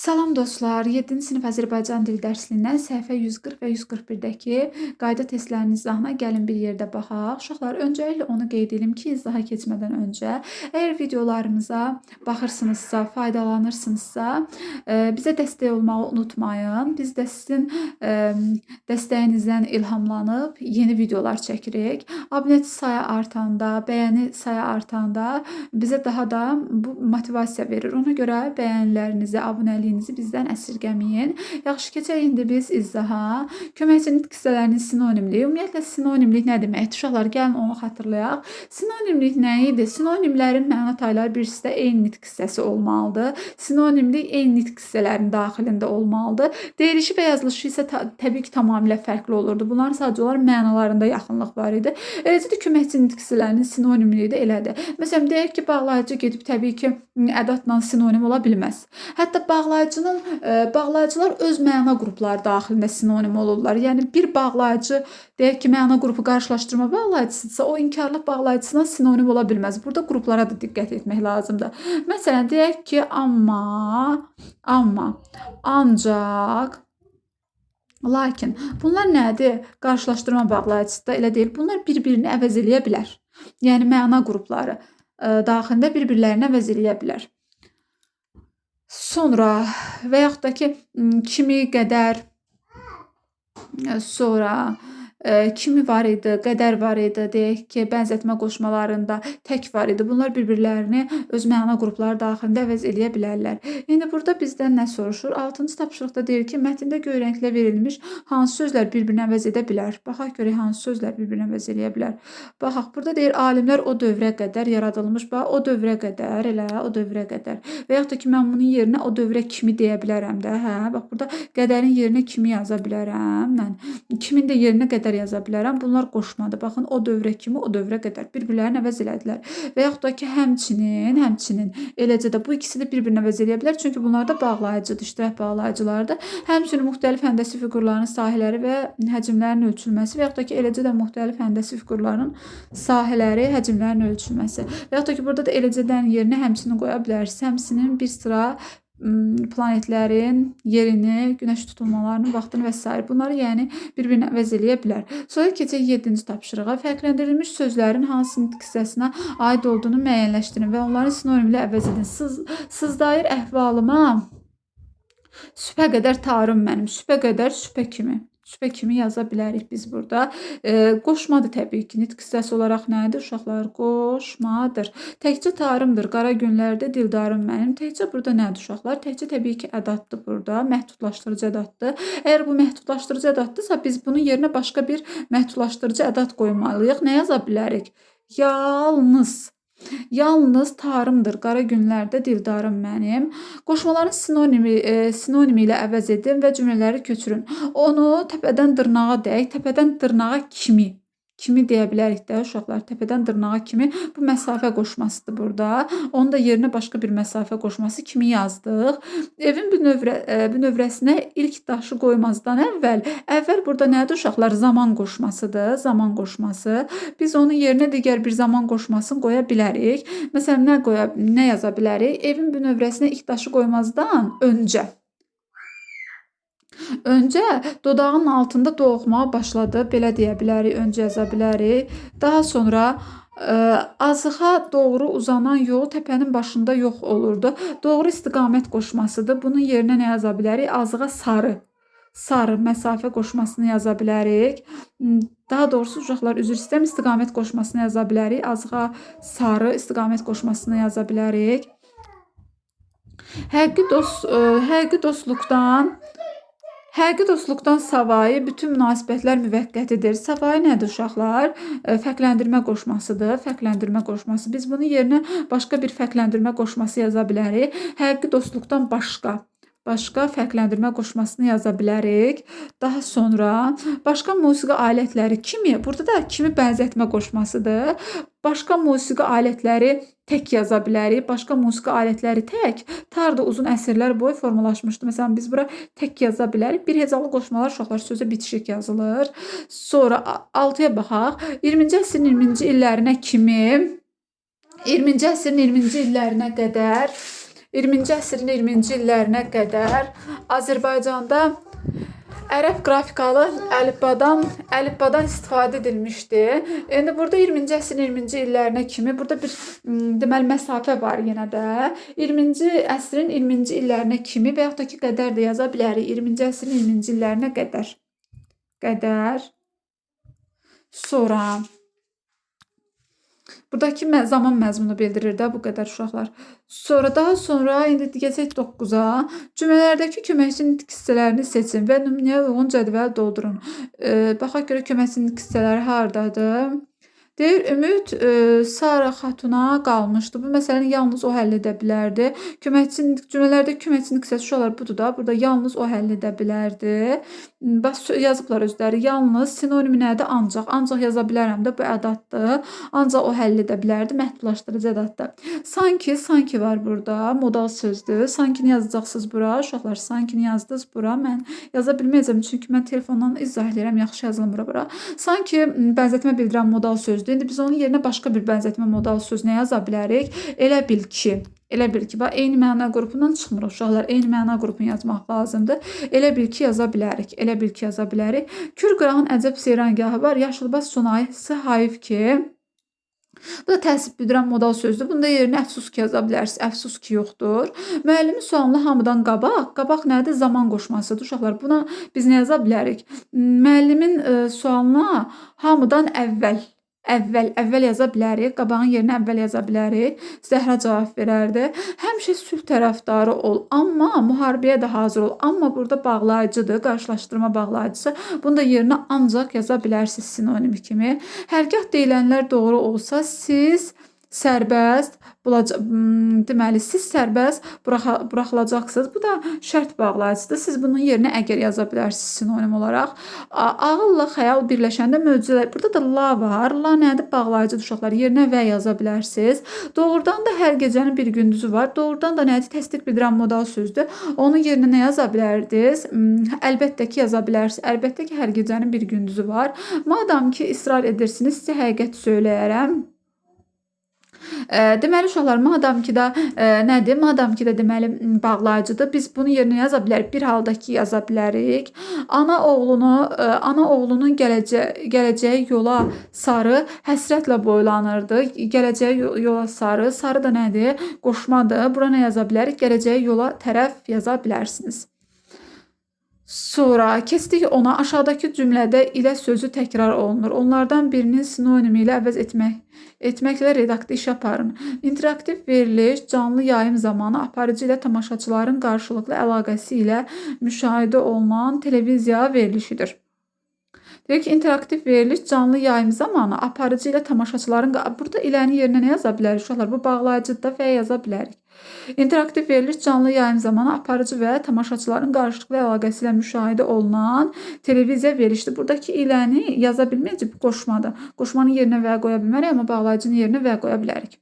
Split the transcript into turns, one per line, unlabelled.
Salam dostlar, 7-ci sinif Azərbaycan dili dərsindən səhifə 140 və 141-dəki qayda testlərinin izahına gəlin bir yerdə baxaq. Uşaqlar, öncəliklə onu qeyd edim ki, izaha keçmədən öncə, əgər videolarımıza baxırsınızsa, faydalanırsınızsa, bizə dəstək olmağı unutmayın. Biz də sizin dəstəyinizdən ilhamlanıb yeni videolar çəkirik. Abunəçi sayı artanda, bəyəni sayı artanda bizə daha da bu motivasiya verir. Ona görə bəyənilərinizi, abunəliyinizi bizdən əsirgəməyin. Yaxşı, keçək indi biz izaha. Köməkçi nitq hissələrinin sinonimliyi. Ümumiyyətlə sinonimlik nə deməkdir? Uşaqlar, gəlin onu xatırlayaq. Sinonimlik nə idi? Sinonimlərin məna tayları birisi də eyni nitq hissəsi olmalıdır. Sinonimlik eyni nitq hissələrinin daxilində olmalıdır. Deyilişi və yazılışı isə təbii ki, tamamilə fərqli olurdu. Bunların sadəcə olaraq mənalarında yaxınlıq var idi. Eləcə də köməkçi nitq hissələrinin sinonimliyi də elədir. Məsələn, deyək ki, bağlayıcı gedib təbii ki, ədatla sinonim ola bilməz. Hətta bağlayıcılar öz məna qrupları daxilində sinonim olurlar. Yəni bir bağlayıcı deyək ki, məna qrupu qarşılaşdırma bağlayıcısıdırsa, o inkarlıq bağlayıcısına sinonim ola bilməz. Burada qruplara da diqqət etmək lazımdır. Məsələn, deyək ki, amma, ancaq, lakin. Bunlar nədir? Qarşılaşdırma bağlayıcısı da elə deyil. Bunlar bir-birini əvəz eləyə bilər. Yəni məna qrupları daxilində bir-birlərini əvəz eləyə bilər. Sonra və yaxud da ki, kimi, qədər, sonra kimi var idi, qədər var idi, deyək ki, bənzətmə qoşmalarında tək var idi. Bunlar bir-birlərini öz məna qrupları daxilində əvəz eləyə bilərlər. İndi burada bizdən nə soruşur? 6-cı tapşırıqda deyir ki, mətndə göy rənglə verilmiş hansı sözlər bir-birini əvəz edə bilər? Baxaq görək hansı sözlər bir-birini əvəz eləyə bilər. Baxaq, burada deyir alimlər o dövrə qədər yaradılmış. Bax, o dövrə qədər, elə o dövrə qədər. Və yaxud da ki, mən bunun yerinə o dövrə kimi deyə bilərəm də. Hə, bax burada qədərin yerinə kimi yaza bilərəm. Mən kimin də yerinə qədər yaza bilərəm. Bunlar qoşmadır. Baxın, o dövrə kimi, o dövrə qədər bir-birlərini əvəz elədilər. Və yaxud da ki, həmçinin eləcə də bu ikisi də bir-birini əvəz eləyə bilər. Çünki bunlar da bağlayıcıdır, iştirak bağlayıcılardır. Həmçinin müxtəlif həndəsi fiqurların sahələri və həcmlərinin ölçülməsi və yaxud da ki, eləcə də müxtəlif həndəsi fiqurların sahələri, həcmlərinin ölçülməsi. Və yaxud da ki, burada da eləcədən yerinə həmçinin qoya bilərsiniz. Həmçinin bir sıra planetlərin yerini, günəş tutulmalarının vaxtını və s. Bunları yəni bir-birini əvəz eləyə bilər. Sonra keçək 7-ci tapşırığa. Fərqləndirilmiş sözlərin hansı nitq hissəsinə aid olduğunu müəyyənləşdirin və onların sinonimlə əvəz edin. Sızdayır əhvalıma sübhə qədər tarım mənim. Sübhə qədər, sübhə kimi. Sübhə kimi yaza bilərik biz burada. Qoşmadır təbii ki. Nitq hissəsi olaraq nədir? Uşaqlar, qoşmadır. Təkcə tarımdır. Qara günlərdə dildarım mənim. Təkcə burada nədir uşaqlar? Təkcə təbii ki, ədatdır burada. Məhdudlaşdırıcı ədatdır. Əgər bu məhdudlaşdırıcı ədatdırsa, biz bunun yerinə başqa bir məhdudlaşdırıcı ədat qoymalıyıq. Nə yaza bilərik? Yalnız tarımdır. Qara günlərdə dildarım mənim. Qoşmaların sinonimi ilə əvəz edin və cümlələri köçürün. Onu təpədən dırnağa deyək. Təpədən dırnağa kimi. Kimi deyə bilərik də uşaqlar. Təpədən dırnağa kimi. Bu məsafə qoşmasıdır burada. Onun da yerinə başqa bir məsafə qoşması kimi yazdıq. Evin bünövrəsinə ilk daşı qoymazdan əvvəl burada nədir uşaqlar? Zaman qoşmasıdır. Zaman qoşması. Biz onun yerinə digər bir zaman qoşmasını qoya bilərik. Məsələn, nə yaza bilərik? Evin bünövrəsinə ilk daşı qoymazdan öncə dodağının altında doğmağa başladı. Belə deyə bilərik, öncə yaza bilərik. Daha sonra azığa doğru uzanan yol təpənin başında yox olurdu. Doğru istiqamət qoşmasıdır. Bunun yerinə nə yaza bilərik? Azığa sarı məsafə qoşmasını yaza bilərik. Daha doğrusu uşaqlar, üzr istəyirəm, istiqamət qoşmasını yaza bilərik. Azığa sarı istiqamət qoşmasını yaza bilərik. Həqiqi dostluqdan savayı bütün münasibətlər müvəqqətidir. Savayı nədir uşaqlar? Fərqləndirmə qoşmasıdır. Fərqləndirmə qoşması. Biz bunun yerinə başqa bir fərqləndirmə qoşması yaza bilərik. Həqiqi dostluqdan başqa fərqləndirmə qoşmasını yaza bilərik. Daha sonra başqa musiqi alətləri kimi, burada da kimi bənzətmə qoşmasıdır. Başqa musiqi alətləri tək yaza bilərik. Başqa musiqi alətləri tək tarda uzun əsrlər boyu formalaşmışdı. Məsələn, biz bura tək yaza bilərik. Bir hecalı qoşmalar uşaqlar sözə bitişik yazılır. Sonra 6-ya baxaq. 20-ci əsrin 20-ci illərinə kimi, 20-ci əsrin 20-ci illərinə qədər 20-ci əsrin 20-ci illərinə qədər Azərbaycanda ərəb qrafikalı əlifbadan istifadə edilmişdi. İndi burada 20-ci əsrin 20-ci illərinə kimi burada bir deməli məsafə var yenə də. 20-ci əsrin 20-ci illərinə kimi və yaxud da ki qədər də yaza bilərik. 20-ci əsrin 20-ci illərinə qədər. Sonra buradakı zaman məzmunu bildirir də bu qədər uşaqlar. Daha sonra indi keçək 9-a. Cümlələrdəki köməkçi nitq hissələrini seçin və nümunəyə uyğun cədvəl doldurun. Baxaq görə köməkçi nitq hissələri hardadır? Deyir, Ümid Sara xatuna qalmışdı. Bu məsələni yalnız o həll edə bilərdi. Cümlələrdə köməkçi nitq hissəsi uşaqlar budur da. Burada yalnız o həll edə bilərdi. Bax, yazıblar özləri. Yalnız sinonimi nədir? Ancaq. Ancaq yaza bilərəm də bu ədatdır. Ancaq o həll edə bilərdi. Məhdudlaşdırıcı ədatdır. Sanki var burada. Modal sözdür. Sankini yazacaqsınız bura. Uşaqlar sankini yazdınız bura. Mən yaza bilməyəcəm. Çünki mən telefondan izah edirəm. Yaxşı yazılmır bura. Sanki bənzətmə bildirən modal sözdür. İndi biz onun yerinə başqa bir bənzətmə modal sözünə yaza bilərik. Elə bil ki, bax, eyni məna qrupundan çıxmır uşaqlar. Eyni məna qrupunu yazmaq lazımdır. Elə bil ki yaza bilərik. Kür qırağın əcəb seyrangahı var. Yaşılbaş sonayısı hayf ki. Bu da təsib bildirən modal sözdür. Bunda yerinə əfsus ki yaza bilərsiniz. Əfsus ki yoxdur. Müəllimin sualına hamıdan qabaq. Qabaq nədir? Zaman qoşmasıdır. Uşaqlar, buna biz nə yaza bilərik? Müəllimin sualına hamıdan əvvəl yaza bilərik. Qabağın yerinə əvvəl yaza bilərik. Zəhra cavab verərdi. Həmişə sülh tərəfdarı ol, amma müharibəyə də hazır ol. Amma burada bağlayıcıdır, qarşılaşdırma bağlayıcısı. Bunu da yerinə ancaq yaza bilərsiniz sinonimi kimi. Hərgah deyilənlər doğru olsa siz sərbəst buraxılacaqsınız. Bu da şərt bağlayıcıdır. Siz bunun yerinə əgər yaza bilərsiniz sinonim olaraq. Ağılla xəyal birləşəndə möcüzələr. Burada da la var. La nədir? Bağlayıcıdır uşaqlar. Yerinə və yaza bilərsiniz. Doğrudan da hər gecənin bir gündüzü var. Doğrudan da nədir? Təsdiq bildirən modal sözdür. Onun yerinə nə yaza bilərdiniz? Əlbəttə ki yaza bilərsiniz. Əlbəttə ki hər gecənin bir gündüzü var. Madam ki israr edirsiniz, sizə həqiqət söyləyərəm. Deməli uşaqlar, madam ki də nədir? Madam ki də deməli bağlayıcıdır. Biz bunu yerinə yaza bilərik. Bir halda ki yaza bilərik. Ana oğlunun gələcəyi yola sarı həsrətlə boylanırdı. Gələcəyi yola sarı. Sarı da nədir? Qoşmadır. Bura nə yaza bilərik? Gələcəyi yola tərəf yaza bilərsiniz. Sonra keçdik ona. Aşağıdakı cümlədə ilə sözü təkrar olunur. Onlardan birinin sinonimi ilə əvəz etməklə redaktda iş aparın. İnteraktiv veriliş canlı yayım zamanı aparıcı ilə tamaşaçıların qarşılıqlı əlaqəsi ilə müşahidə olunan televiziya verilişidir. Deyir ki, interaktiv veriliş canlı yayım zamanı aparıcı ilə tamaşaçıların... Burada ilənin yerinə nə yaza bilərik uşaqlar? Bu bağlayıcıdır və yaza bilərik. İnteraktiv veriliş canlı yayım zamanı aparıcı və tamaşaçıların qarşılıqlı əlaqəsi ilə müşahidə olunan televiziya verilişdir. Buradakı iləni yaza bilməyəcək, bu qoşmadır. Qoşmanın yerinə və qoya bilmərik, amma bağlayıcının yerinə və qoya bilərik.